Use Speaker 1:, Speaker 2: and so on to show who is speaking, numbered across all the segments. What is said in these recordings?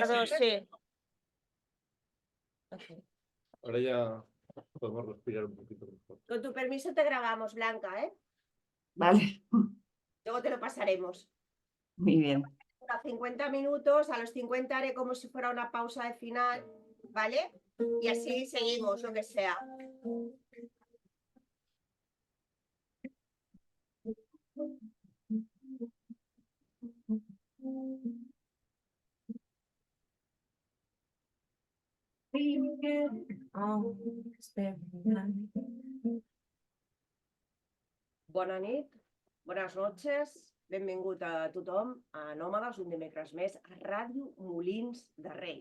Speaker 1: Ricardo, sí. Okay.
Speaker 2: Ahora ya podemos respirar un poquito mejor.
Speaker 1: Con tu permiso te grabamos, Blanca, ¿eh?
Speaker 3: Vale,
Speaker 1: Luego te lo pasaremos.
Speaker 3: muy bien.
Speaker 1: A 50 minutos, a los 50 haré como si fuera una pausa de final, ¿vale? Y así seguimos, lo que sea. Bona nit, bones noches, benvingut a tothom a Nòmades, un dimecres més, a Ràdio Molins de Rei.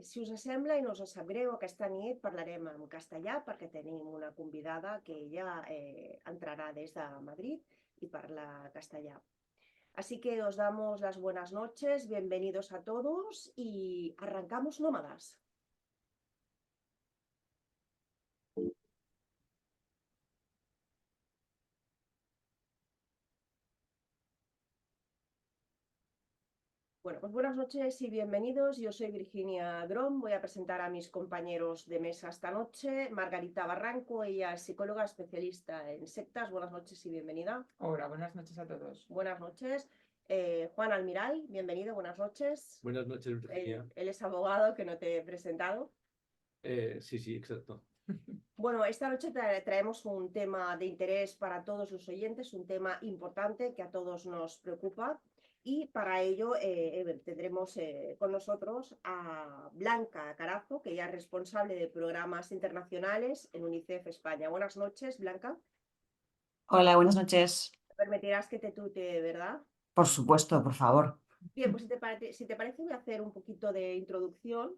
Speaker 1: Si us sembla i no us sap greu, aquesta nit parlarem en castellà perquè tenim una convidada que ella entrará desde Madrid y parla castellà. Así que os damos las buenas noches, bienvenidos a todos y arrancamos Nómadas. Bueno, pues buenas noches y bienvenidos. Yo soy Virginia Drom. Voy a presentar a mis compañeros de mesa esta noche. Margarita Barranco, ella es psicóloga especialista en sectas. Buenas noches y bienvenida.
Speaker 4: Hola, buenas noches a todos.
Speaker 1: Buenas noches. Juan Almiral, bienvenido, buenas noches.
Speaker 2: Buenas noches, Virginia.
Speaker 1: Él es abogado, que no te he presentado.
Speaker 2: Sí, exacto.
Speaker 1: Bueno, esta noche traemos un tema de interés para todos los oyentes, un tema importante que a todos nos preocupa. Y para ello tendremos con nosotros a Blanca Carazo, que ya es responsable de programas internacionales en UNICEF España. Buenas noches, Blanca.
Speaker 3: Hola, buenas noches.
Speaker 1: Me permitirás que te tutee, ¿verdad?
Speaker 3: Por supuesto, por favor.
Speaker 1: Bien, pues si te parece voy a hacer un poquito de introducción.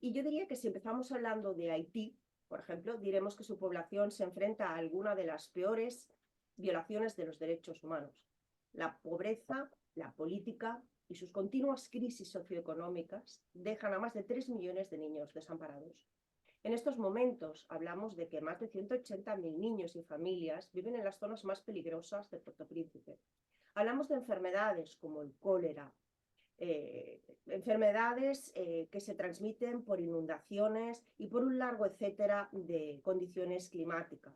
Speaker 1: Y yo diría que si empezamos hablando de Haití, por ejemplo, diremos que su población se enfrenta a alguna de las peores violaciones de los derechos humanos. La pobreza, la política y sus continuas crisis socioeconómicas dejan a más de 3 millones de niños desamparados. En estos momentos hablamos de que más de 180.000 niños y familias viven en las zonas más peligrosas de Puerto Príncipe. Hablamos de enfermedades como el cólera, enfermedades que se transmiten por inundaciones y por un largo etcétera de condiciones climáticas.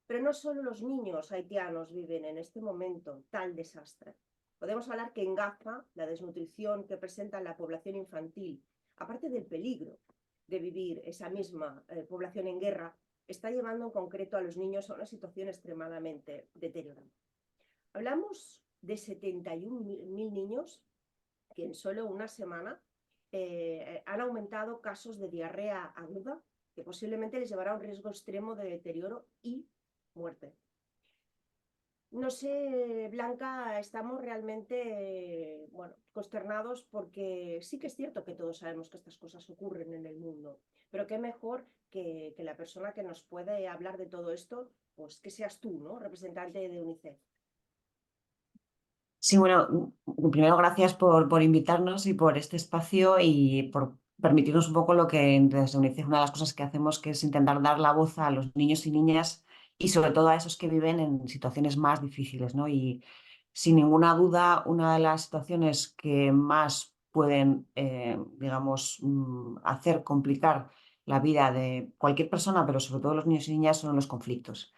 Speaker 1: Pero no solo los niños haitianos viven en este momento tal desastre. Podemos hablar que en Gaza la desnutrición que presenta la población infantil, aparte del peligro de vivir esa misma población en guerra, está llevando en concreto a los niños a una situación extremadamente deteriorada. Hablamos de 71.000 niños que en solo una semana han aumentado casos de diarrea aguda que posiblemente les llevará a un riesgo extremo de deterioro y muerte. No sé, Blanca, estamos realmente consternados porque sí que es cierto que todos sabemos que estas cosas ocurren en el mundo, pero qué mejor que la persona que nos puede hablar de todo esto, pues que seas tú, ¿no? Representante de UNICEF.
Speaker 3: Sí, bueno, primero gracias por invitarnos y por este espacio y por permitirnos un poco lo que desde UNICEF una de las cosas que hacemos, que es intentar dar la voz a los niños y niñas y sobre todo a esos que viven en situaciones más difíciles, ¿no? Y sin ninguna duda, una de las situaciones que más pueden, digamos, hacer complicar la vida de cualquier persona, pero sobre todo los niños y niñas, son los conflictos.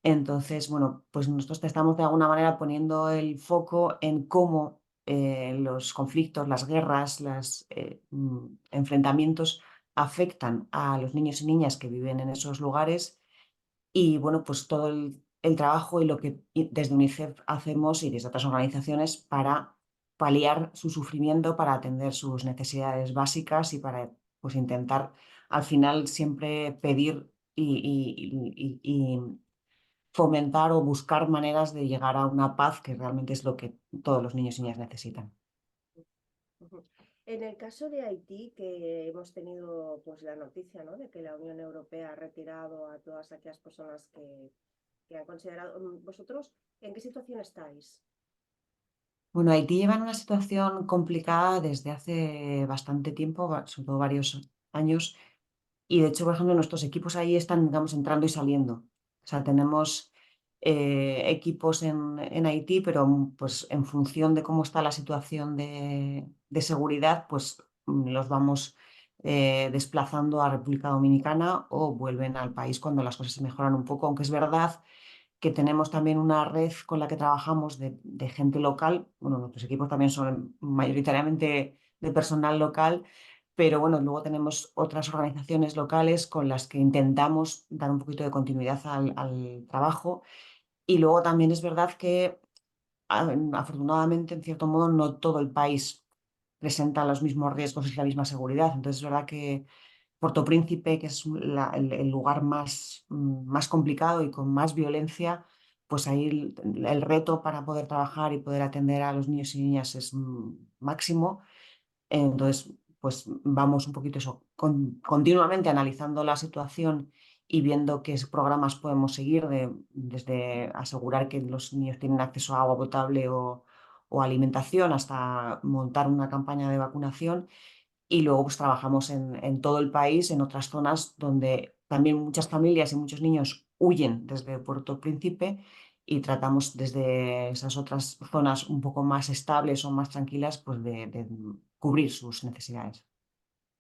Speaker 3: Entonces, bueno, pues nosotros te estamos de alguna manera poniendo el foco en cómo los conflictos, las guerras, los enfrentamientos afectan a los niños y niñas que viven en esos lugares y, bueno, pues todo el trabajo y lo que desde UNICEF hacemos y desde otras organizaciones para paliar su sufrimiento, para atender sus necesidades básicas y para, pues, intentar al final siempre pedir y fomentar o buscar maneras de llegar a una paz que realmente es lo que todos los niños y niñas necesitan.
Speaker 1: En el caso de Haití, que hemos tenido pues la noticia, ¿no?, de que la Unión Europea ha retirado a todas aquellas personas que han considerado... ¿Vosotros en qué situación estáis?
Speaker 3: Bueno, Haití lleva en una situación complicada desde hace bastante tiempo, sobre todo varios años, y de hecho, por ejemplo, nuestros equipos ahí están, digamos, entrando y saliendo. O sea, tenemos equipos en Haití, pero pues en función de cómo está la situación de seguridad, pues los vamos desplazando a República Dominicana o vuelven al país cuando las cosas se mejoran un poco, aunque es verdad que tenemos también una red con la que trabajamos de gente local. Bueno, nuestros equipos también son mayoritariamente de personal local, pero bueno, luego tenemos otras organizaciones locales con las que intentamos dar un poquito de continuidad al trabajo. Y luego también es verdad que afortunadamente, en cierto modo, no todo el país presenta los mismos riesgos y la misma seguridad. Entonces es verdad que Puerto Príncipe, que es el lugar más complicado y con más violencia, pues ahí el reto para poder trabajar y poder atender a los niños y niñas es máximo. Entonces, pues vamos un poquito eso, continuamente analizando la situación y viendo qué programas podemos seguir, desde asegurar que los niños tienen acceso a agua potable o alimentación hasta montar una campaña de vacunación. Y luego pues trabajamos en todo el país, en otras zonas donde también muchas familias y muchos niños huyen desde Puerto Príncipe y tratamos desde esas otras zonas un poco más estables o más tranquilas pues de cubrir sus necesidades.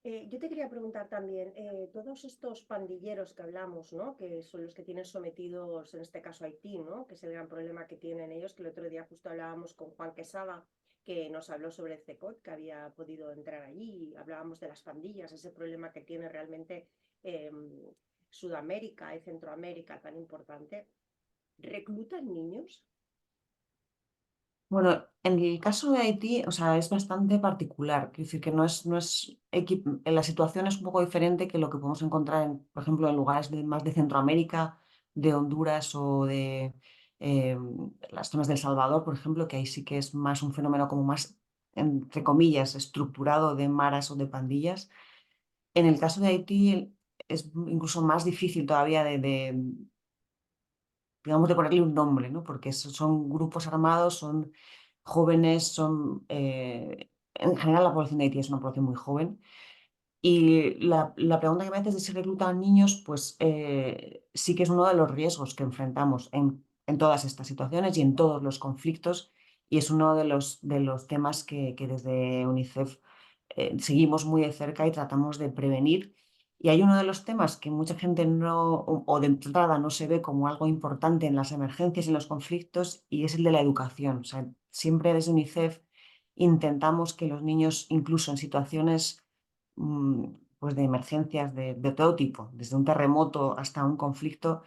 Speaker 1: Yo te quería preguntar también, todos estos pandilleros que hablamos, ¿no? Que son los que tienen sometidos, en este caso Haití, ¿no? Que es el gran problema que tienen ellos, que el otro día justo hablábamos con Juan Quesada, que nos habló sobre el CECOT, que había podido entrar allí, y hablábamos de las pandillas, ese problema que tiene realmente eh, Sudamérica y Centroamérica tan importante. ¿Reclutan niños?
Speaker 3: Bueno, en el caso de Haití, o sea, es bastante particular. Quiero decir que la situación es un poco diferente que lo que podemos encontrar, por ejemplo, en lugares más de Centroamérica, de Honduras o de eh, las zonas del Salvador, por ejemplo, que ahí sí que es más un fenómeno como más, entre comillas, estructurado de maras o de pandillas. En el caso de Haití es incluso más difícil todavía digamos, de ponerle un nombre, ¿no? Porque son grupos armados, son jóvenes, en general la población de Haití es una población muy joven. Y la pregunta que me haces de si reclutan niños, pues sí que es uno de los riesgos que enfrentamos en todas estas situaciones y en todos los conflictos. Y es uno de los temas que desde UNICEF seguimos muy de cerca y tratamos de prevenir. Y hay uno de los temas que mucha gente no, o de entrada no se ve como algo importante en las emergencias y en los conflictos, y es el de la educación. O sea, siempre desde UNICEF intentamos que los niños, incluso en situaciones pues de emergencias de todo tipo, desde un terremoto hasta un conflicto,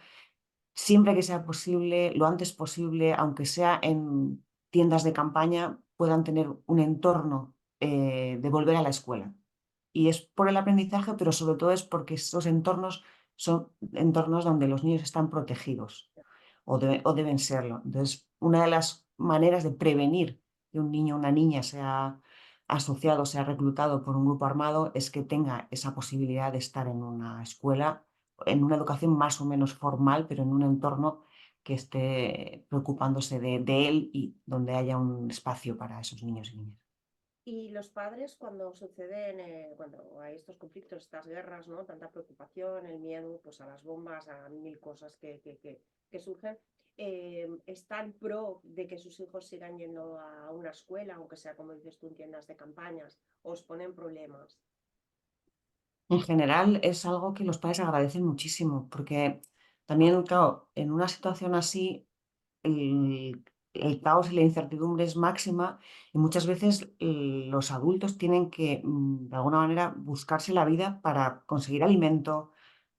Speaker 3: siempre que sea posible, lo antes posible, aunque sea en tiendas de campaña, puedan tener un entorno de volver a la escuela. Y es por el aprendizaje, pero sobre todo es porque estos entornos son entornos donde los niños están protegidos o deben serlo. Entonces, una de las maneras de prevenir que un niño o una niña sea asociado, sea reclutado por un grupo armado, es que tenga esa posibilidad de estar en una escuela, en una educación más o menos formal, pero en un entorno que esté preocupándose de él y donde haya un espacio para esos niños y niñas.
Speaker 1: Y los padres, cuando suceden, cuando hay estos conflictos, estas guerras, ¿no? Tanta preocupación, el miedo, pues a las bombas, a mil cosas que surgen, ¿están pro de que sus hijos sigan yendo a una escuela, aunque sea, como dices tú, en tiendas de campañas, o os ponen problemas?
Speaker 3: En general es algo que los padres agradecen muchísimo, porque también, claro, en una situación así el caos y la incertidumbre es máxima y muchas veces los adultos tienen que, de alguna manera, buscarse la vida para conseguir alimento,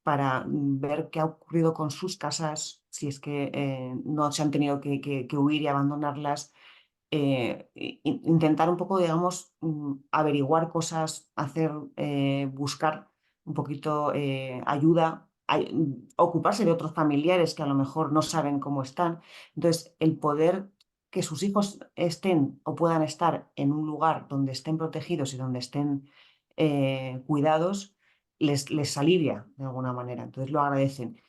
Speaker 3: para ver qué ha ocurrido con sus casas, si es que no se han tenido que huir y abandonarlas. Intentar un poco, digamos, averiguar cosas, buscar un poquito ayuda, ocuparse de otros familiares que a lo mejor no saben cómo están. Entonces, el poder que sus hijos estén o puedan estar en un lugar donde estén protegidos y donde estén cuidados, les alivia de alguna manera. Entonces, lo agradecen.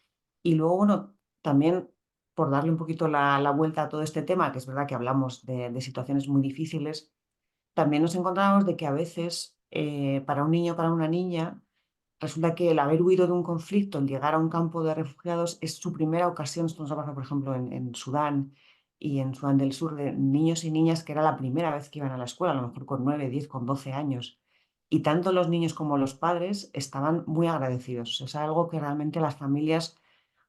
Speaker 3: Y luego, bueno, también por darle un poquito la vuelta a todo este tema, que es verdad que hablamos de situaciones muy difíciles, también nos encontramos de que a veces para un niño o para una niña resulta que el haber huido de un conflicto, el llegar a un campo de refugiados, es su primera ocasión. Esto nos ha pasado, por ejemplo, en Sudán y en Sudán del Sur, de niños y niñas que era la primera vez que iban a la escuela, a lo mejor con 9, 10, con 12 años. Y tanto los niños como los padres estaban muy agradecidos. Es algo que realmente las familias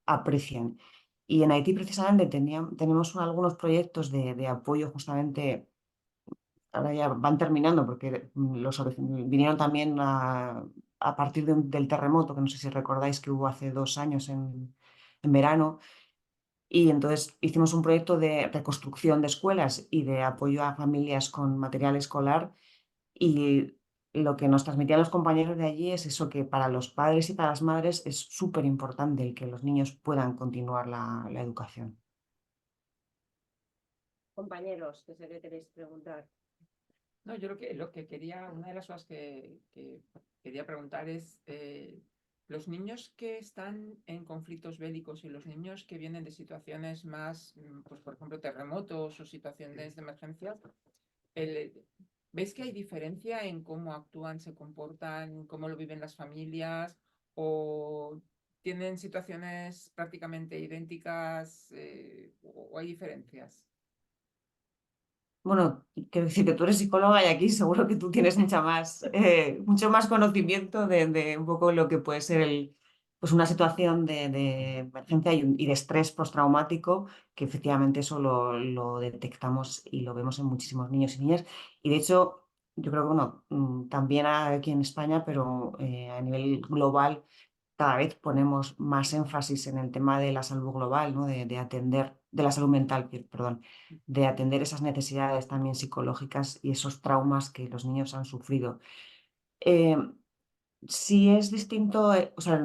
Speaker 3: aprecian. Y en Haití precisamente tenemos algunos proyectos de apoyo justamente, ahora ya van terminando porque vinieron también a partir del terremoto, que no sé si recordáis que hubo hace 2 años en verano, y entonces hicimos un proyecto de reconstrucción de escuelas y de apoyo a familias con material escolar, y lo que nos transmitían los compañeros de allí es eso, que para los padres y para las madres es súper importante el que los niños puedan continuar la educación.
Speaker 1: Compañeros, que sé que queréis preguntar.
Speaker 4: No, yo lo que quería, una de las cosas que quería preguntar es, los niños que están en conflictos bélicos y los niños que vienen de situaciones más, pues por ejemplo, terremotos o situaciones de emergencia, el- ¿ves que hay diferencia en cómo actúan, se comportan, cómo lo viven las familias o tienen situaciones prácticamente idénticas, o hay diferencias?
Speaker 3: Bueno, quiero decir que tú eres psicóloga y aquí seguro que tú tienes mucho más conocimiento de un poco lo que puede ser pues una situación de emergencia y de estrés postraumático, que efectivamente eso lo detectamos y lo vemos en muchísimos niños y niñas. Y de hecho, yo creo que bueno, también aquí en España, pero a nivel global cada vez ponemos más énfasis en el tema de la salud global, ¿no? De atender, de la salud mental, perdón, de atender esas necesidades también psicológicas y esos traumas que los niños han sufrido. Eh, si es distinto, o sea,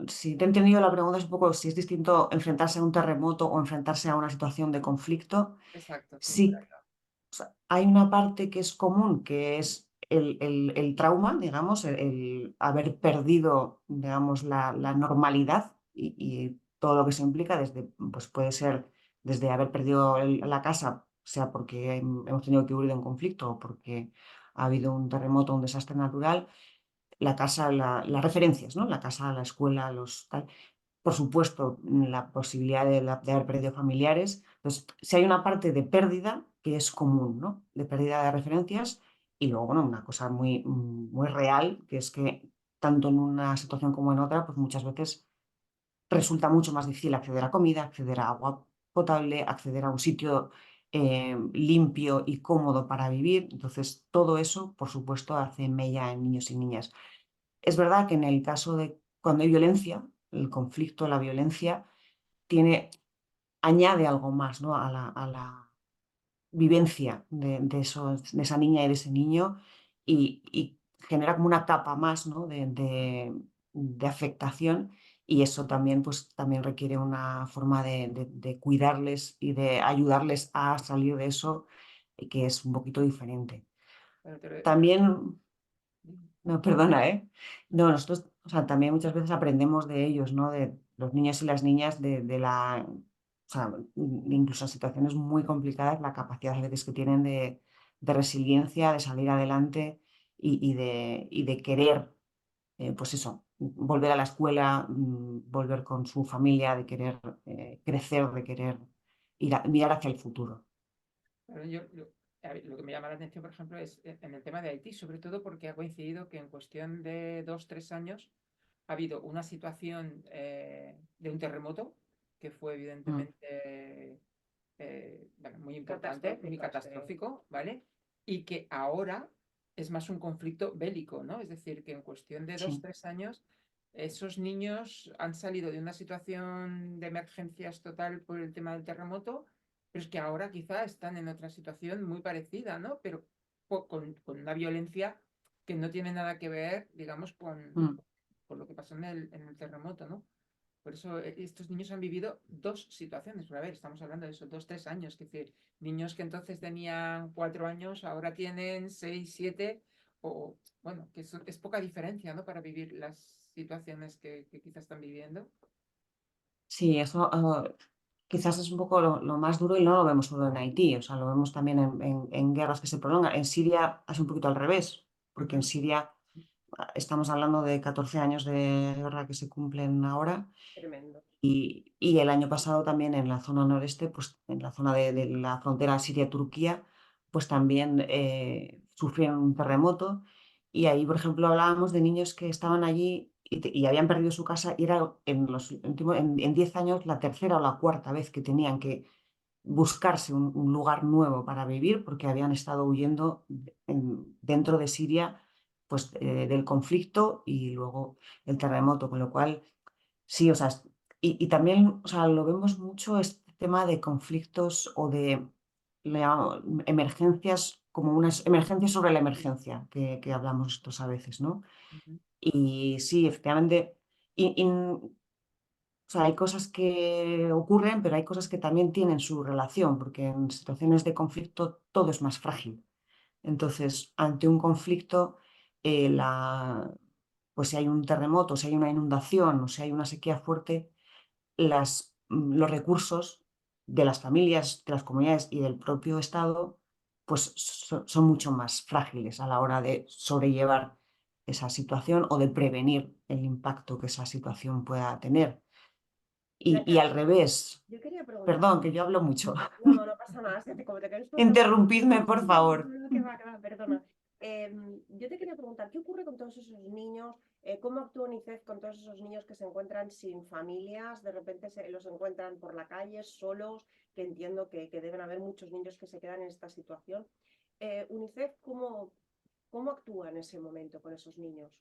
Speaker 3: si te he entendido la pregunta es un poco si es distinto enfrentarse a un terremoto o enfrentarse a una situación de conflicto.
Speaker 4: Exacto, sí, por
Speaker 3: Sí,
Speaker 4: ahí va.
Speaker 3: o sea, hay una parte que es común, que es el trauma, digamos, el haber perdido, digamos, la normalidad y todo lo que se implica, pues puede ser desde haber perdido la casa, sea porque hemos tenido que huir de un conflicto o porque ha habido un terremoto, un desastre natural, la casa, las referencias, ¿no? La casa, la escuela, tal. Por supuesto, la posibilidad de haber perdido familiares. Entonces, si hay una parte de pérdida que es común, ¿no? De pérdida de referencias, y luego, bueno, una cosa muy real, que es que tanto en una situación como en otra, pues muchas veces resulta mucho más difícil acceder a comida, acceder a agua potable, acceder a un sitio limpio y cómodo para vivir. Entonces, todo eso, por supuesto, hace mella en niños y niñas. Es verdad que en el caso de cuando hay violencia, el conflicto, la violencia, añade algo más, ¿no? a la vivencia de esa niña y de ese niño, y genera como una capa más, ¿no? de afectación, y eso también, pues, también requiere una forma de cuidarles y de ayudarles a salir de eso, que es un poquito diferente.
Speaker 4: Pero
Speaker 3: También no, perdona, ¿eh? No, nosotros, o sea, también muchas veces aprendemos de ellos, ¿no? De los niños y las niñas, o sea, incluso en situaciones muy complicadas, la capacidad a veces que tienen de resiliencia, de salir adelante y de querer, pues eso, volver a la escuela, volver con su familia, de querer crecer, de querer mirar hacia el futuro.
Speaker 4: Pero a ver, lo que me llama la atención, por ejemplo, es en el tema de Haití, sobre todo porque ha coincidido que en cuestión de 2, 3 años ha habido una situación, de un terremoto que fue
Speaker 3: Mm,
Speaker 4: evidentemente, bueno, muy importante, muy
Speaker 1: Catastrófico, sí.
Speaker 4: catastrófico, ¿vale? Y que ahora es más un conflicto bélico, ¿no? Es decir, que en cuestión de dos,
Speaker 3: sí.
Speaker 4: 3 años, esos niños han salido de una situación de emergencias total por el tema del terremoto, pero es que ahora quizá están en otra situación muy parecida, ¿no? Pero con una violencia que no tiene nada que ver, digamos,
Speaker 3: Mm.
Speaker 4: con lo que pasó en el terremoto, ¿no? Por eso, estos niños han vivido dos situaciones. Pero a ver, estamos hablando de esos 2, 3 años. Es decir, niños que entonces tenían 4 años, ahora tienen 6, 7, o bueno, que es poca diferencia, ¿no? Para vivir las situaciones que quizás están viviendo.
Speaker 3: Sí, eso quizás es un poco lo más duro, y no lo vemos solo en Haití, o sea, lo vemos también en guerras que se prolongan. En Siria es un poquito al revés, porque en
Speaker 4: Ujú.
Speaker 3: Siria estamos hablando de 14 años de guerra que se cumplen ahora.
Speaker 1: Tremendo.
Speaker 3: Y el año pasado también en la zona noreste, pues en la zona de la frontera Siria-Turquía, pues también sufrieron un terremoto. Y ahí, por ejemplo, hablábamos de niños que estaban allí y habían perdido su casa y era en 10 años la tercera o la cuarta vez que tenían que buscarse un lugar nuevo para vivir porque habían estado huyendo dentro de Siria, pues del conflicto y luego el terremoto, con lo cual sí, o sea, y también, o sea, lo vemos mucho este tema de conflictos o de le llamamos emergencias, como unas emergencias sobre la emergencia que hablamos estos a veces, ¿no?
Speaker 4: Ujú.
Speaker 3: Y sí, efectivamente, o sea, hay cosas que ocurren, pero hay cosas que también tienen su relación, porque en situaciones de conflicto todo es más frágil. Entonces, ante un conflicto, pues si hay un terremoto, si hay una inundación o si hay una sequía fuerte, los recursos de las familias, de las comunidades y del propio Estado, pues son mucho más frágiles a la hora de sobrellevar esa situación o de prevenir el impacto que esa situación pueda tener. Y
Speaker 1: Natalia,
Speaker 3: al revés,
Speaker 1: yo quería preguntar,
Speaker 3: perdón, que yo hablo mucho.
Speaker 1: no, no, no pasa nada, es que como te quedes con
Speaker 3: Interrumpidme, por
Speaker 1: no,
Speaker 3: favor.
Speaker 1: no, no, que va, perdona. Yo te quería preguntar, ¿qué ocurre con todos esos niños? ¿Cómo actúa UNICEF con todos esos niños que se encuentran sin familias? De repente los encuentran por la calle, solos, que entiendo que deben haber muchos niños que se quedan en esta situación. UNICEF, ¿cómo actúa en ese momento con esos niños?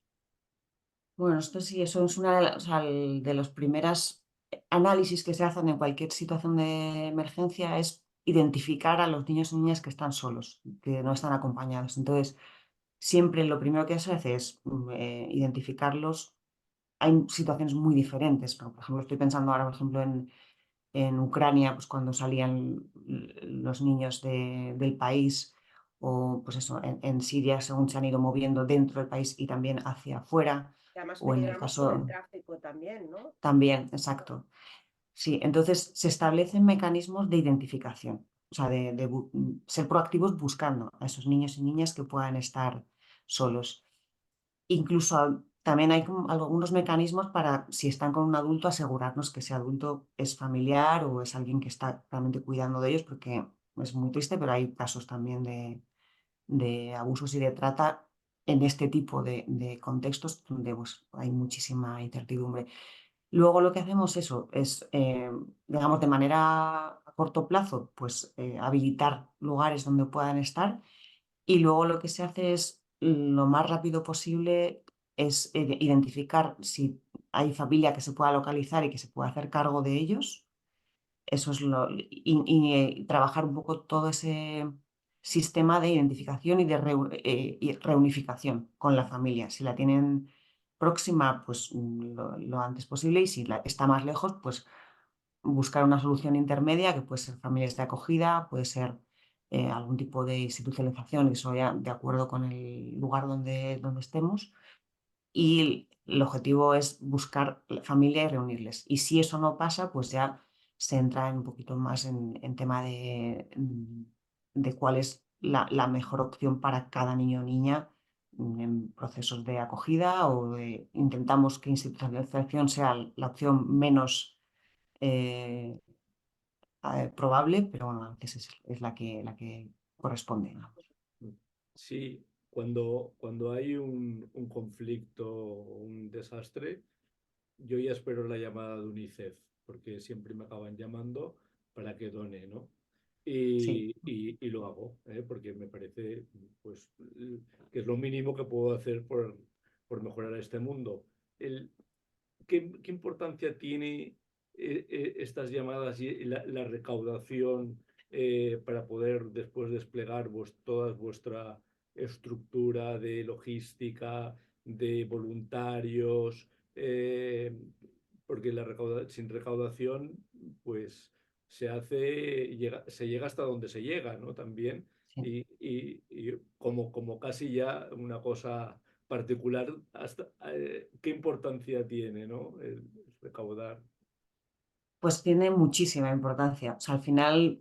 Speaker 3: Bueno, esto sí, eso es una o sea, de los primeros análisis que se hacen en cualquier situación de emergencia es identificar a los niños y niñas que están solos, que no están acompañados. Entonces, siempre lo primero que se hace es identificarlos. Hay situaciones muy diferentes, ¿no? Por ejemplo, estoy pensando ahora, por ejemplo, en Ucrania, pues cuando salían los niños del país, o pues eso, en Siria, según se han ido moviendo dentro del país y también hacia afuera,
Speaker 1: Y además
Speaker 3: o en el
Speaker 1: peligramos con el
Speaker 3: caso
Speaker 1: tráfico también, ¿no?
Speaker 3: también, exacto. Sí, entonces se establecen mecanismos de identificación, o sea, de ser proactivos buscando a esos niños y niñas que puedan estar solos. Incluso también hay como algunos mecanismos para, si están con un adulto, asegurarnos que ese adulto es familiar o es alguien que está realmente cuidando de ellos, porque es muy triste, pero hay casos también de abusos y de trata en este tipo de contextos donde pues, hay muchísima incertidumbre. Luego lo que hacemos eso es, digamos, de manera a corto plazo, pues habilitar lugares donde puedan estar y luego lo que se hace es lo más rápido posible es identificar si hay familia que se pueda localizar y que se pueda hacer cargo de ellos. Eso es y trabajar un poco todo ese sistema de identificación y reunificación con la familia. Si la tienen próxima, pues lo antes posible y si está más lejos, pues buscar una solución intermedia que puede ser familias de acogida, puede ser algún tipo de institucionalización, eso ya de acuerdo con el lugar donde estemos. Y el objetivo es buscar la familia y reunirles. Y si eso no pasa, pues ya se entra un poquito más en tema de cuál es la mejor opción para cada niño o niña en procesos de acogida o intentamos que institucionalización sea la opción menos eh, probable, pero bueno, a veces es la que corresponde. Vamos.
Speaker 2: Sí, cuando hay un conflicto o un desastre, yo ya espero la llamada de UNICEF, porque siempre me acaban llamando para que done, ¿no?
Speaker 3: Sí.
Speaker 2: Y lo hago, ¿eh? Porque me parece pues, que es lo mínimo que puedo hacer por mejorar este mundo. ¿Qué importancia tiene estas llamadas y la recaudación para poder después desplegar toda vuestra estructura de logística, de voluntarios? Porque sin recaudación, pues se llega hasta donde se llega, ¿no? También.
Speaker 3: Sí.
Speaker 2: Y como casi ya una cosa particular, ¿qué importancia tiene, ¿no? El recaudar.
Speaker 3: Pues tiene muchísima importancia. O sea, al final,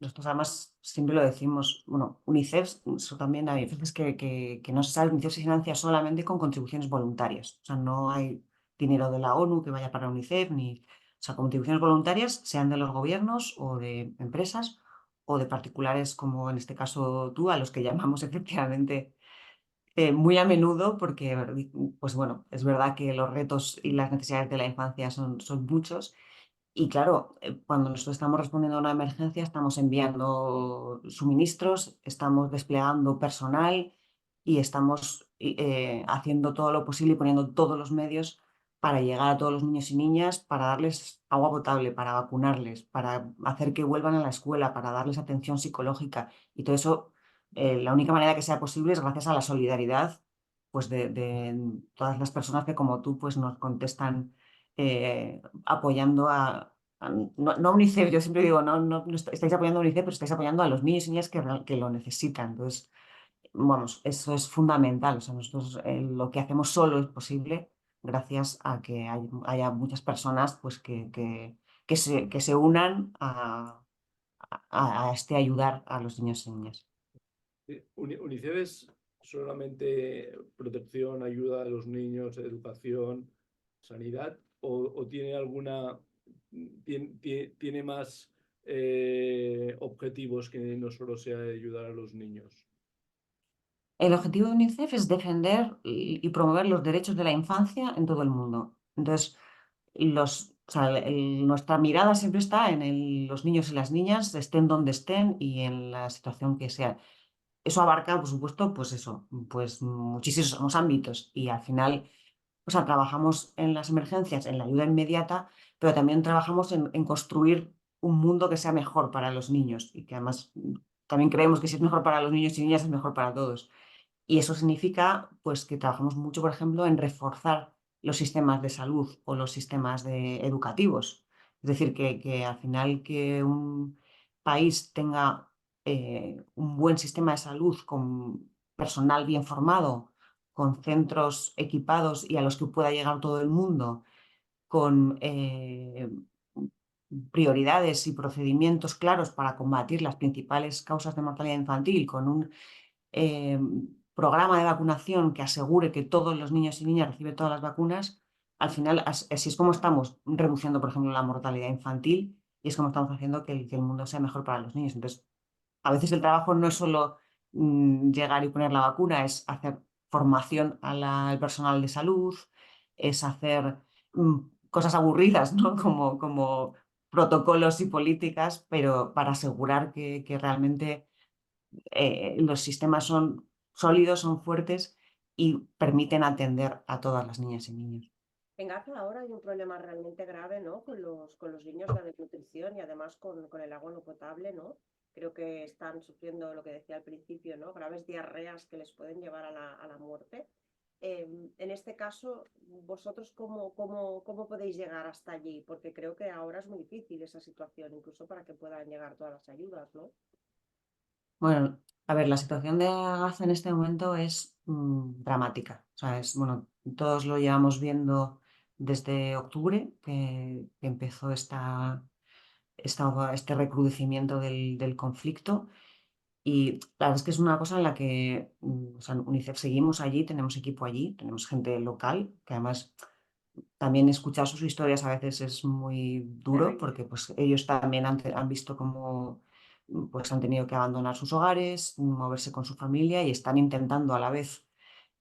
Speaker 3: nosotros además siempre lo decimos, bueno, UNICEF, eso también hay veces que no se sabe, UNICEF se financia solamente con contribuciones voluntarias, o sea, no hay dinero de la ONU que vaya para UNICEF, ni, o sea, contribuciones voluntarias, sean de los gobiernos o de empresas o de particulares, como en este caso tú, a los que llamamos efectivamente muy a menudo, porque, pues bueno, es verdad que los retos y las necesidades de la infancia son muchos. Y claro, cuando nosotros estamos respondiendo a una emergencia, estamos enviando suministros, estamos desplegando personal y estamos haciendo todo lo posible y poniendo todos los medios para llegar a todos los niños y niñas, para darles agua potable, para vacunarles, para hacer que vuelvan a la escuela, para darles atención psicológica. Y todo eso, la única manera que sea posible es gracias a la solidaridad, pues, de todas las personas que como tú pues, nos contestan apoyando no a UNICEF, yo siempre digo, no estáis apoyando a UNICEF, pero estáis apoyando a los niños y niñas que lo necesitan. Entonces, vamos, eso es fundamental. O sea, nosotros lo que hacemos solo es posible gracias a que haya muchas personas pues, que se unan a este ayudar a los niños y niñas.
Speaker 2: UNICEF es solamente protección, ayuda a los niños, educación, sanidad, o tiene alguna, tiene más objetivos que no solo sea ayudar a los niños.
Speaker 3: El objetivo de UNICEF es defender y promover los derechos de la infancia en todo el mundo. Entonces, o sea, nuestra mirada siempre está en los niños y las niñas, estén donde estén y en la situación que sea. Eso abarca, por supuesto, pues eso, pues muchísimos ámbitos y al final, o sea, trabajamos en las emergencias, en la ayuda inmediata, pero también trabajamos en construir un mundo que sea mejor para los niños y que además también creemos que si es mejor para los niños y niñas es mejor para todos. Y eso significa pues, que trabajamos mucho, por ejemplo, en reforzar los sistemas de salud o los sistemas educativos. Es decir, que al final que un país tenga un buen sistema de salud con personal bien formado, con centros equipados y a los que pueda llegar todo el mundo, con prioridades y procedimientos claros para combatir las principales causas de mortalidad infantil, con un eh, programa de vacunación que asegure que todos los niños y niñas reciben todas las vacunas, al final así es como estamos reduciendo, por ejemplo, la mortalidad infantil y es como estamos haciendo que el mundo sea mejor para los niños. Entonces, a veces el trabajo no es solo llegar y poner la vacuna, es hacer formación al personal de salud, es hacer mm, cosas aburridas, ¿no? Como protocolos y políticas, pero para asegurar que realmente los sistemas son sólidos, son fuertes y permiten atender a todas las niñas y niños.
Speaker 1: En Gaza ahora hay un problema realmente grave, ¿no? Con los niños, la desnutrición y además con el agua no potable, ¿no? Creo que están sufriendo lo que decía al principio, ¿no? Graves diarreas que les pueden llevar a la muerte. En este caso, ¿vosotros cómo podéis llegar hasta allí? Porque creo que ahora es muy difícil esa situación, incluso para que puedan llegar todas las ayudas, ¿no?
Speaker 3: Bueno, a ver, la situación de Gaza en este momento es dramática. O sea, bueno, todos lo llevamos viendo desde octubre, que empezó este recrudecimiento del conflicto. Y la verdad es que es una cosa en la que o sea, UNICEF seguimos allí, tenemos equipo allí, tenemos gente local, que además también escuchar sus historias a veces es muy duro porque pues, ellos también han visto cómo pues, han tenido que abandonar sus hogares, moverse con su familia y están intentando a la vez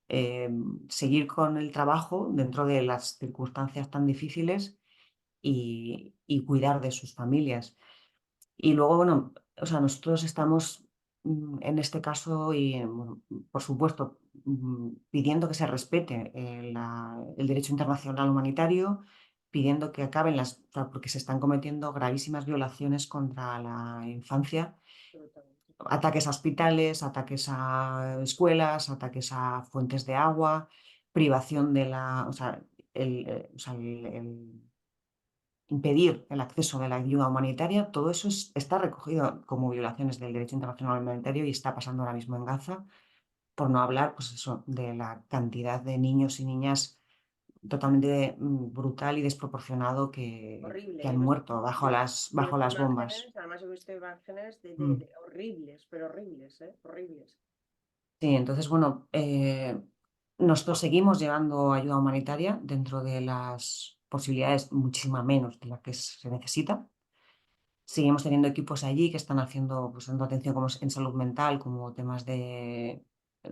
Speaker 3: eh, seguir con el trabajo dentro de las circunstancias tan difíciles y cuidar de sus familias. Y luego, bueno, o sea, nosotros estamos en este caso y, bueno, por supuesto, pidiendo que se respete el derecho internacional humanitario, pidiendo que acaben o sea, porque se están cometiendo gravísimas violaciones contra la infancia,
Speaker 1: Absolutamente.
Speaker 3: ataques a hospitales, ataques a escuelas, ataques a fuentes de agua, privación de o sea, o sea, impedir el acceso de la ayuda humanitaria, todo eso está recogido como violaciones del derecho internacional humanitario y está pasando ahora mismo en Gaza, por no hablar, pues eso, de la cantidad de niños y niñas totalmente brutal y desproporcionado que
Speaker 1: Horrible.
Speaker 3: han muerto bajo
Speaker 1: Yo he
Speaker 3: bajo
Speaker 1: visto
Speaker 3: las bombas.
Speaker 1: imágenes, además he visto imágenes
Speaker 3: Mm.
Speaker 1: de horribles, pero horribles, ¿eh? Horribles.
Speaker 3: Sí, entonces, bueno, nosotros seguimos llevando ayuda humanitaria dentro de las posibilidades, muchísima menos de la que se necesita. Seguimos teniendo equipos allí que están haciendo, pues, dando atención como en salud mental, como temas de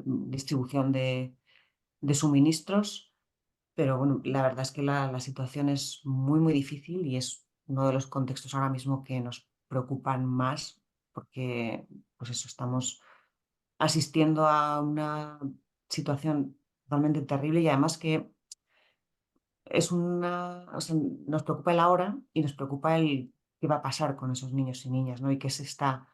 Speaker 3: distribución de suministros, pero bueno, la verdad es que la situación es muy, muy difícil y es uno de los contextos ahora mismo que nos preocupan más porque, pues eso, estamos asistiendo a una situación totalmente terrible y además que o sea, nos preocupa el ahora y nos preocupa el qué va a pasar con esos niños y niñas, ¿no? Y qué se está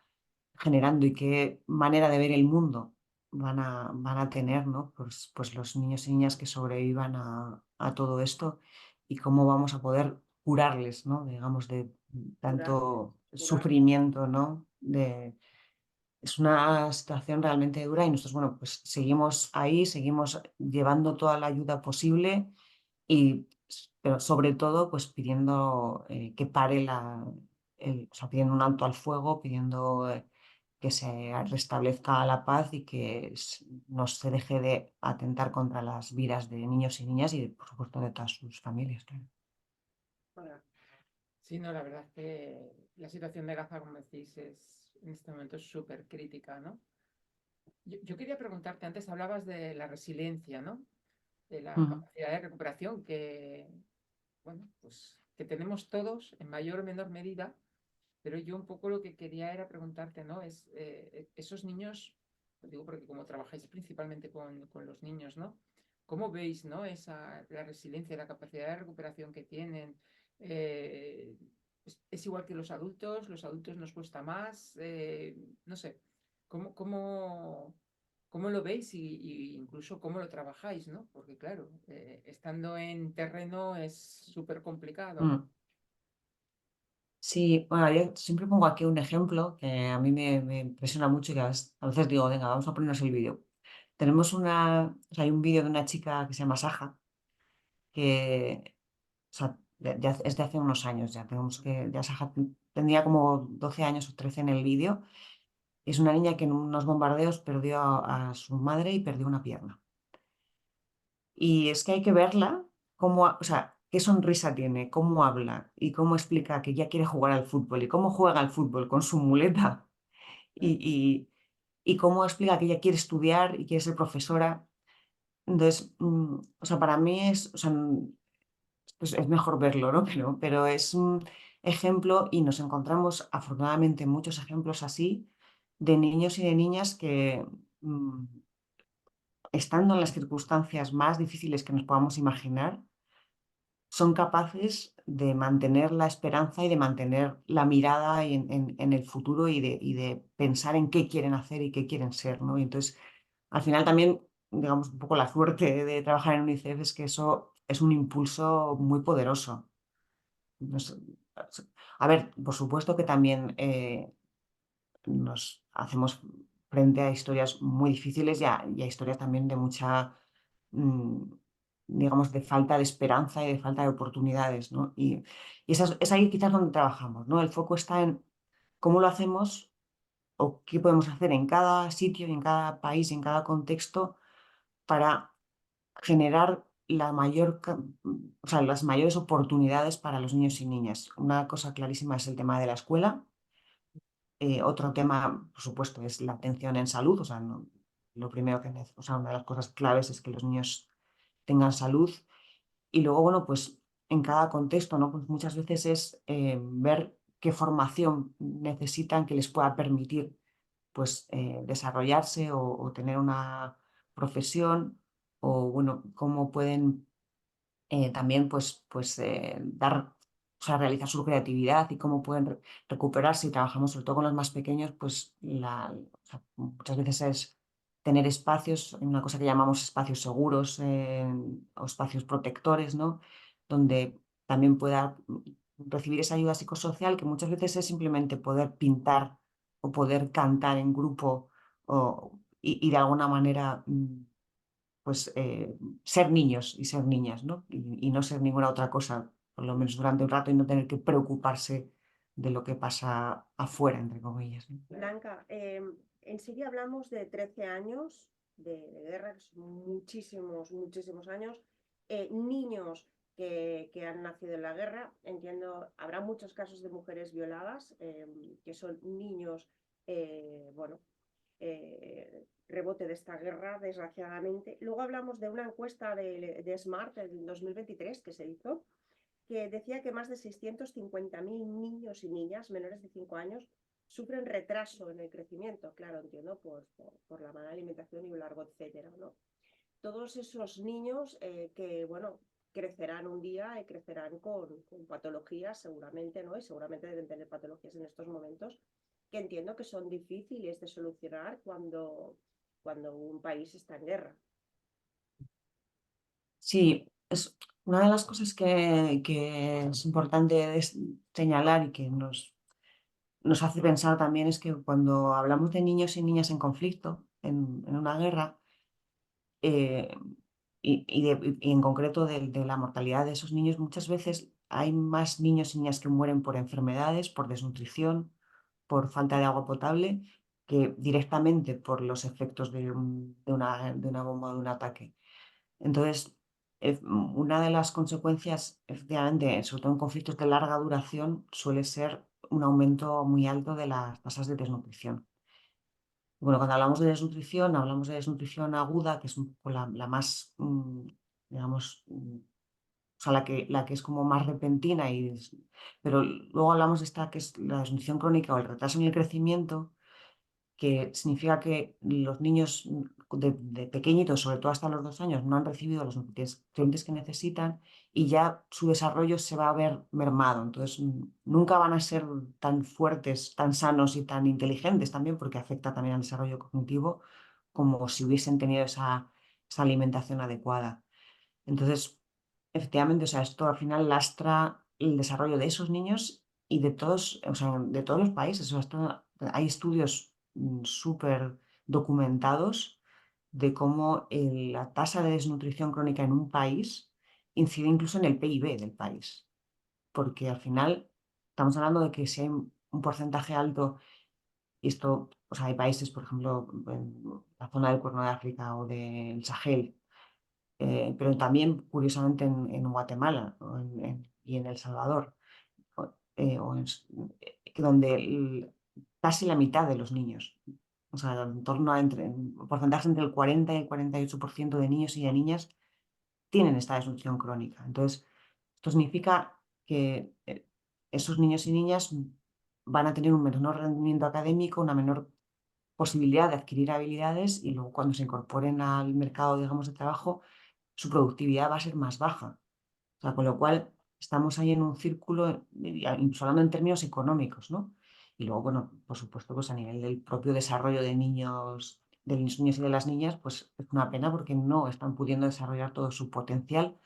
Speaker 3: generando y qué manera de ver el mundo van a tener, ¿no? Pues los niños y niñas que sobrevivan a todo esto y cómo vamos a poder curarles, ¿no? Digamos, de
Speaker 1: Curarles,
Speaker 3: tanto
Speaker 1: curarles.
Speaker 3: sufrimiento, ¿no? Es una situación realmente dura y nosotros, bueno, pues seguimos ahí, seguimos llevando toda la ayuda posible y, pero sobre todo, pues pidiendo que pare o sea, pidiendo un alto al fuego, pidiendo que se restablezca la paz y que no se deje de atentar contra las vidas de niños y niñas y, por supuesto, de todas sus familias. Claro.
Speaker 1: Bueno,
Speaker 4: Sí, no, la verdad es que la situación de Gaza, como decís, en este momento es súper crítica, ¿no? Yo quería preguntarte, antes hablabas de la resiliencia, ¿no? De la
Speaker 3: Ujú.
Speaker 4: capacidad de recuperación bueno, pues que tenemos todos en mayor o menor medida, pero yo un poco lo que quería era preguntarte, ¿no? Esos niños, lo digo porque como trabajáis principalmente con los niños, ¿no? ¿Cómo veis, ¿no? La resiliencia, la capacidad de recuperación que tienen? Eh, es igual que los adultos nos cuesta más, no sé, ¿cómo, cómo, cómo lo veis y incluso cómo lo trabajáis, ¿no? Porque claro, estando en terreno es súper complicado, ¿no?
Speaker 3: Mm. Sí, bueno, yo siempre pongo aquí un ejemplo que a mí me impresiona mucho y que a veces digo, venga, vamos a ponernos el vídeo. Tenemos o sea, hay un vídeo de una chica que se llama Saja, que, o sea, es de hace unos años ya, ya Saja tendría como 12 años o 13 en el vídeo. Es una niña que en unos bombardeos perdió a su madre y perdió una pierna. Y es que hay que verla, o sea, qué sonrisa tiene, cómo habla y cómo explica que ya quiere jugar al fútbol y cómo juega al fútbol con su muleta y, y, y cómo explica que ella quiere estudiar y quiere ser profesora. Entonces, o sea, para mí o sea, pues es mejor verlo, ¿no? Pero es un ejemplo y nos encontramos afortunadamente muchos ejemplos así de niños y de niñas que estando en las circunstancias más difíciles que nos podamos imaginar, son capaces de mantener la esperanza y de mantener la mirada en el futuro y de pensar en qué quieren hacer y qué quieren ser, ¿no? Y entonces, al final también, digamos, un poco la suerte de trabajar en UNICEF es que eso es un impulso muy poderoso. Nos- a ver, por supuesto que también nos hacemos frente a historias muy difíciles y a historias también de mucha, mm, digamos, de falta de esperanza y de falta de oportunidades, ¿no? Y es ahí quizás donde trabajamos, ¿no? El foco está en cómo lo hacemos o qué podemos hacer en cada sitio y en cada país y en cada contexto para generar o sea, las mayores oportunidades para los niños y niñas. Una cosa clarísima es el tema de la escuela. Otro tema, por supuesto, es la atención en salud. O sea, lo primero o sea, una de las cosas claves es que los niños tengan salud. Y luego, bueno, pues en cada contexto, ¿no? Pues muchas veces es ver qué formación necesitan que les pueda permitir, pues, desarrollarse o tener una profesión o, bueno, cómo pueden también o sea, realizar su creatividad y cómo pueden recuperarse y trabajamos sobre todo con los más pequeños, pues o sea, muchas veces es tener espacios, una cosa que llamamos espacios seguros o espacios protectores, ¿no? Donde también pueda recibir esa ayuda psicosocial que muchas veces es simplemente poder pintar o poder cantar en grupo y de alguna manera pues ser niños y ser niñas, ¿no? Y no ser ninguna otra cosa, por lo menos durante un rato, y no tener que preocuparse de lo que pasa afuera, entre comillas, ¿no?
Speaker 1: Blanca, en Siria hablamos de 13 años de guerra, que son muchísimos, muchísimos años. Niños que han nacido en la guerra, entiendo, habrá muchos casos de mujeres violadas, que son niños, bueno, rebote de esta guerra, desgraciadamente. Luego hablamos de una encuesta de Smart del 2023 que se hizo, que decía que más de 650.000 niños y niñas menores de 5 años sufren retraso en el crecimiento, claro, entiendo, por la mala alimentación y un largo etcétera, ¿no? Todos esos niños que, bueno, crecerán un día y crecerán con patologías seguramente, ¿no? Y seguramente deben tener patologías en estos momentos que entiendo que son difíciles de solucionar cuando un país está en guerra.
Speaker 3: Sí, es una de las cosas que es importante señalar y que nos hace pensar también es que cuando hablamos de niños y niñas en conflicto, en una guerra, eh, y en concreto de la mortalidad de esos niños, muchas veces hay más niños y niñas que mueren por enfermedades, por desnutrición, por falta de agua potable, que directamente por los efectos de una bomba o de un ataque. Entonces, una de las consecuencias, efectivamente, sobre todo en conflictos de larga duración, suele ser un aumento muy alto de las tasas de desnutrición. Bueno, cuando hablamos de desnutrición aguda, que es un poco la más, digamos, o sea, la que es como más repentina, pero luego hablamos de esta que es la desnutrición crónica o el retraso en el crecimiento, que significa que los niños de pequeñitos, sobre todo hasta los 2 años, no han recibido los nutrientes que necesitan y ya su desarrollo se va a ver mermado. Entonces, nunca van a ser tan fuertes, tan sanos y tan inteligentes también, porque afecta también al desarrollo cognitivo, como si hubiesen tenido esa alimentación adecuada. Entonces, efectivamente, o sea, esto al final lastra el desarrollo de esos niños y de todos, o sea, de todos los países. O sea, hay estudios súper documentados de cómo la tasa de desnutrición crónica en un país incide incluso en el PIB del país. Porque al final estamos hablando de que si hay un porcentaje alto, y esto, o sea, hay países, por ejemplo, en la zona del Cuerno de África o del Sahel, pero también, curiosamente, en Guatemala y en El Salvador, o- eh, o en s- donde casi la mitad de los niños, o sea, en torno a porcentajes entre el 40 y el 48% de niños y de niñas tienen esta desnutrición crónica. Entonces, esto significa que esos niños y niñas van a tener un menor rendimiento académico, una menor posibilidad de adquirir habilidades y luego cuando se incorporen al mercado, digamos, de trabajo, su productividad va a ser más baja. O sea, con lo cual estamos ahí en un círculo, incluso hablando en términos económicos, ¿no? Y luego, bueno, por supuesto, pues a nivel del propio desarrollo de los niños y de las niñas, pues es una pena porque no están pudiendo desarrollar todo su potencial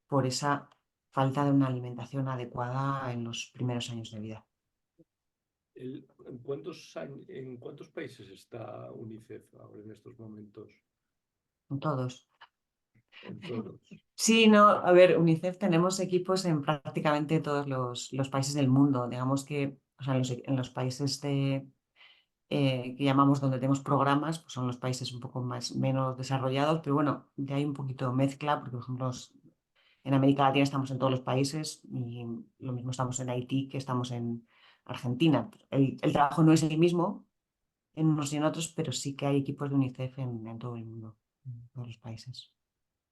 Speaker 3: por esa falta de una alimentación adecuada en los primeros años de vida.
Speaker 2: ¿En cuántos países está UNICEF ahora en estos momentos?
Speaker 3: Todos.
Speaker 2: En todos.
Speaker 3: Sí, no, a ver, UNICEF tenemos equipos en prácticamente todos los países del mundo. Digamos que, o sea, en los países que llamamos donde tenemos programas, pues son los países un poco menos desarrollados, pero bueno, de ahí un poquito mezcla, porque por ejemplo en América Latina estamos en todos los países y lo mismo estamos en Haití que estamos en Argentina. El trabajo no es el mismo en unos y en otros, pero sí que hay equipos de UNICEF en todo el mundo, en todos los países.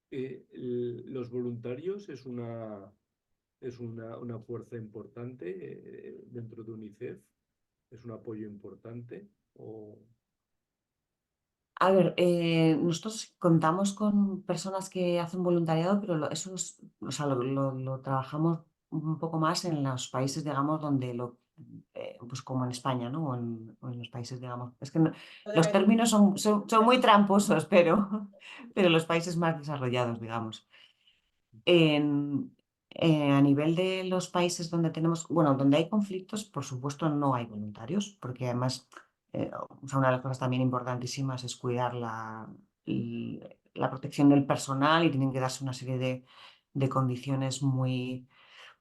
Speaker 2: Los voluntarios es una fuerza importante dentro de UNICEF, es un apoyo importante.
Speaker 3: A ver, nosotros contamos con personas que hacen voluntariado, pero o sea, lo trabajamos un poco más en los países, digamos, donde pues como en España, ¿no? O en los países, digamos. Es que los términos son muy tramposos, pero los países más desarrollados, digamos. En- a nivel de los países donde bueno, donde hay conflictos, por supuesto no hay voluntarios, porque además, o sea, una de las cosas también importantísimas es cuidar la protección del personal y tienen que darse una serie de condiciones muy,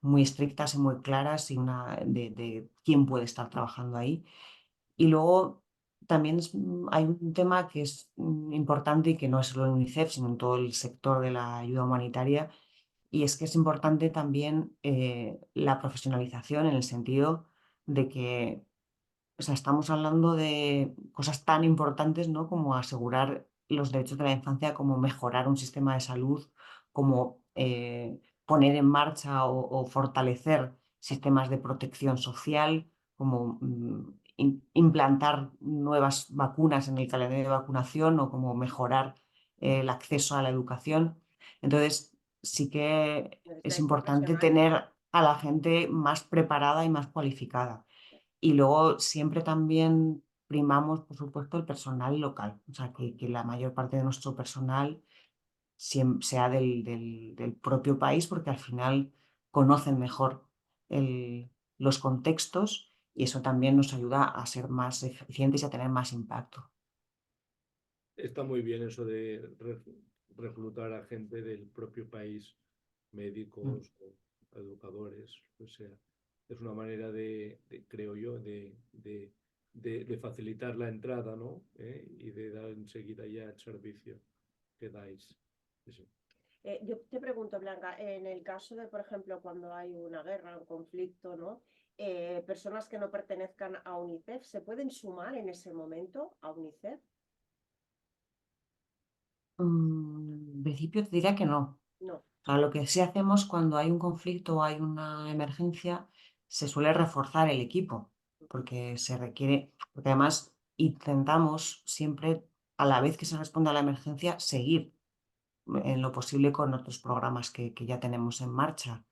Speaker 3: muy estrictas y muy claras y de quién puede estar trabajando ahí. Y luego también hay un tema que es importante y que no es solo en UNICEF, sino en todo el sector de la ayuda humanitaria, y es que es importante también la profesionalización en el sentido de que, o sea, estamos hablando de cosas tan importantes, ¿no? Como asegurar los derechos de la infancia, como mejorar un sistema de salud, como poner en marcha o fortalecer sistemas de protección social, como implantar nuevas vacunas en el calendario de vacunación o como mejorar el acceso a la educación. Entonces, sí que es
Speaker 1: Necesitáis
Speaker 3: importante
Speaker 1: profesionales.
Speaker 3: tener a la gente más preparada y más cualificada. Y luego siempre también primamos, por supuesto, el personal local, o sea, que la mayor parte de nuestro personal sea del propio país, porque al final conocen mejor los contextos y eso también nos ayuda a ser más eficientes y a tener más impacto.
Speaker 2: Está muy bien eso de reclutar a gente del propio país,
Speaker 3: Mm.
Speaker 2: médicos o educadores, o sea, es una manera creo yo, de facilitar la entrada, ¿no? Y de dar enseguida ya el servicio que dais. Sí, sí.
Speaker 1: Yo te pregunto, Blanca, en el caso de, por ejemplo, cuando hay una guerra, un conflicto, ¿no? Personas que no pertenezcan a UNICEF, ¿se pueden sumar en ese momento a UNICEF?
Speaker 3: En principio te diría que no.
Speaker 1: No.
Speaker 3: O sea, lo que sí hacemos cuando hay un conflicto o hay una emergencia, se suele reforzar el equipo, porque se requiere, porque además intentamos siempre, a la vez que se responde a la emergencia, seguir en lo posible con otros programas que ya tenemos en marcha.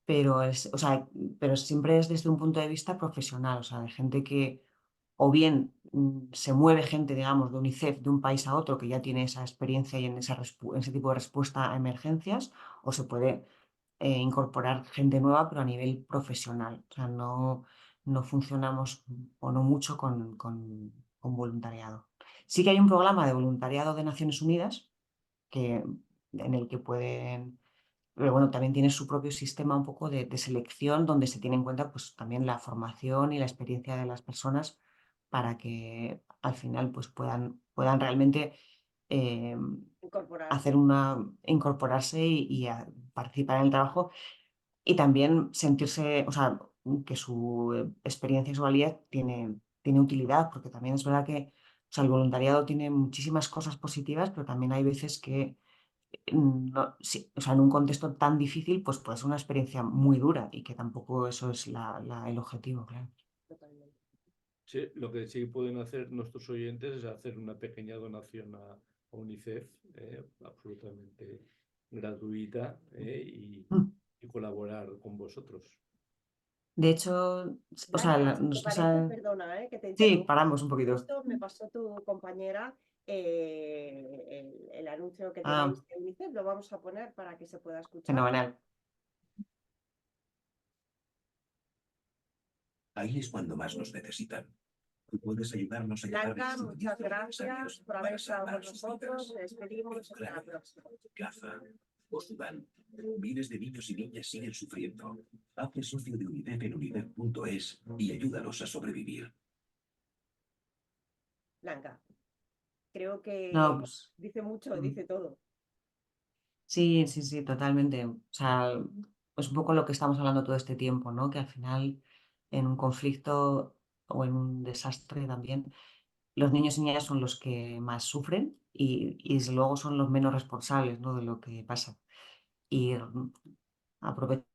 Speaker 3: O sea, pero siempre es desde un punto de vista profesional, o sea, de gente que o bien se mueve gente, digamos, de UNICEF de un país a otro que ya tiene esa experiencia y en ese tipo de respuesta a emergencias, o se puede incorporar gente nueva, pero a nivel profesional. O sea, no funcionamos o no mucho con voluntariado. Sí que hay un programa de voluntariado de Naciones Unidas que, en el que pueden, pero bueno, también tiene su propio sistema un poco de selección donde se tiene en cuenta pues también la formación y la experiencia de las personas para que al final pues puedan realmente eh,
Speaker 1: Incorporarse.
Speaker 3: incorporarse y participar en el trabajo y también sentirse, o sea, que su experiencia y su valía tiene utilidad, porque también es verdad que, o sea, el voluntariado tiene muchísimas cosas positivas, pero también hay veces que sí, o sea, en un contexto tan difícil, pues puede ser una experiencia muy dura y que tampoco eso es el objetivo, claro.
Speaker 1: Totalmente.
Speaker 2: Sí, lo que sí pueden hacer nuestros oyentes es hacer una pequeña donación a UNICEF, absolutamente gratuita,
Speaker 3: Mm.
Speaker 2: y colaborar con vosotros.
Speaker 3: De hecho, o sea,
Speaker 1: Blanca, si te
Speaker 3: nosotros,
Speaker 1: parece, perdona, que te
Speaker 3: sí,
Speaker 1: interrumpa.
Speaker 3: paramos un poquito.
Speaker 1: Justo me pasó tu compañera el anuncio que
Speaker 3: Ah,
Speaker 1: tenéis de UNICEF, lo vamos a poner para que se pueda escuchar.
Speaker 3: fenomenal.
Speaker 5: Ahí es cuando más nos necesitan. Tú puedes ayudarnos a llevar
Speaker 1: Blanca,
Speaker 5: los
Speaker 1: muchas
Speaker 5: suministros
Speaker 1: gracias
Speaker 5: necesarios
Speaker 1: por haber
Speaker 5: para
Speaker 1: estado con
Speaker 5: salvar sus
Speaker 1: nosotros.
Speaker 5: vidas.
Speaker 1: Despedimos hasta la
Speaker 5: Ucrania,
Speaker 1: próxima.
Speaker 5: Gaza o Sudán. Miles de niños y niñas siguen sufriendo. Hazte socio de UNICEF en UNICEF.es y ayúdalos a sobrevivir.
Speaker 1: Blanca, creo
Speaker 3: No,
Speaker 1: que
Speaker 3: pues,
Speaker 1: dice mucho,
Speaker 3: mm,
Speaker 1: dice todo.
Speaker 3: sí, sí, sí, totalmente. O sea, es un poco lo que estamos hablando todo este tiempo, ¿no? Que al final, en un conflicto o en un desastre también, los niños y niñas son los que más sufren y desde luego son los menos responsables, ¿no? De lo que pasa. Y aprovechar